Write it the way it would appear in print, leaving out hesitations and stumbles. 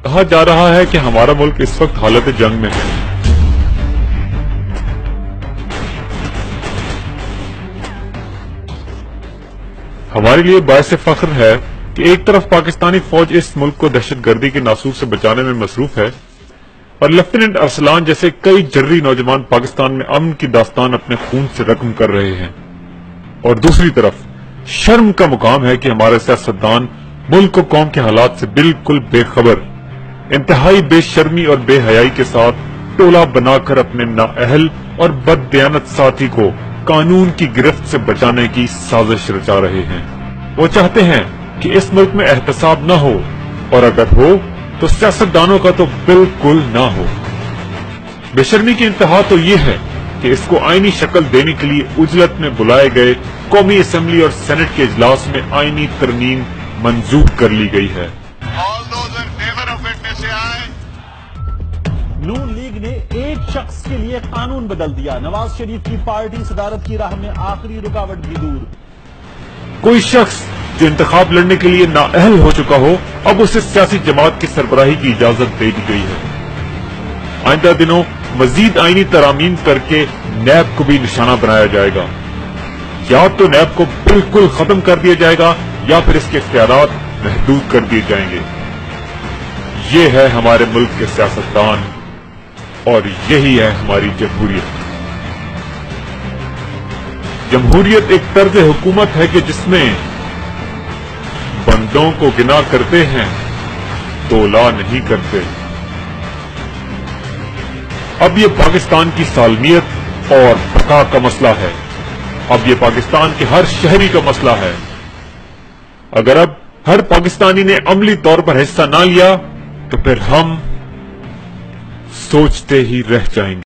کہا جا رہا ہے کہ ہمارا ملک اس وقت حالت جنگ میں ہے۔ ہمارے لیے باعث فخر ہے کہ ایک طرف پاکستانی فوج اس ملک کو دہشت گردی کے ناسور سے بچانے میں مصروف ہے اور لیفٹیننٹ ارسلان جیسے کئی جرری نوجوان پاکستان میں امن کی داستان اپنے خون سے رقم کر رہے ہیں، اور دوسری طرف شرم کا مقام ہے کہ ہمارے سیاستدان ملک و قوم کے حالات سے بالکل بے خبر انتہائی بے شرمی اور بے حیائی کے ساتھ ٹولہ بنا کر اپنے نااہل اور بد دیانت ساتھی کو قانون کی گرفت سے بچانے کی سازش رچا رہے ہیں۔ وہ چاہتے ہیں کہ اس ملک میں احتساب نہ ہو، اور اگر ہو تو سیاستدانوں کا تو بالکل نہ ہو۔ بے شرمی کی انتہا تو یہ ہے کہ اس کو آئینی شکل دینے کے لیے عجلت میں بلائے گئے قومی اسمبلی اور سینٹ کے اجلاس میں آئینی ترمیم منظور کر لی گئی ہے۔ نون لیگ نے ایک شخص کے لیے قانون بدل دیا، نواز شریف کی پارٹی صدارت کی راہ میں آخری رکاوٹ بھی دور۔ کوئی شخص جو انتخاب لڑنے کے لیے نااہل ہو چکا ہو، اب اسے سیاسی جماعت کی سربراہی کی اجازت دے دی گئی ہے۔ آئندہ دنوں مزید آئینی ترامیم کر کے نیب کو بھی نشانہ بنایا جائے گا، یا تو نیب کو بالکل ختم کر دیا جائے گا یا پھر اس کے اختیارات محدود کر دیے جائیں گے۔ یہ ہے ہمارے ملک کے سیاستدان اور یہی ہے ہماری جمہوریت۔ جمہوریت ایک طرز حکومت ہے کہ جس میں بندوں کو گنا کرتے ہیں، تولا نہیں کرتے۔ اب یہ پاکستان کی سالمیت اور بقا کا مسئلہ ہے، اب یہ پاکستان کے ہر شہری کا مسئلہ ہے۔ اگر اب ہر پاکستانی نے عملی طور پر حصہ نہ لیا تو پھر ہم سوچتے ہی رہ جائیں گے۔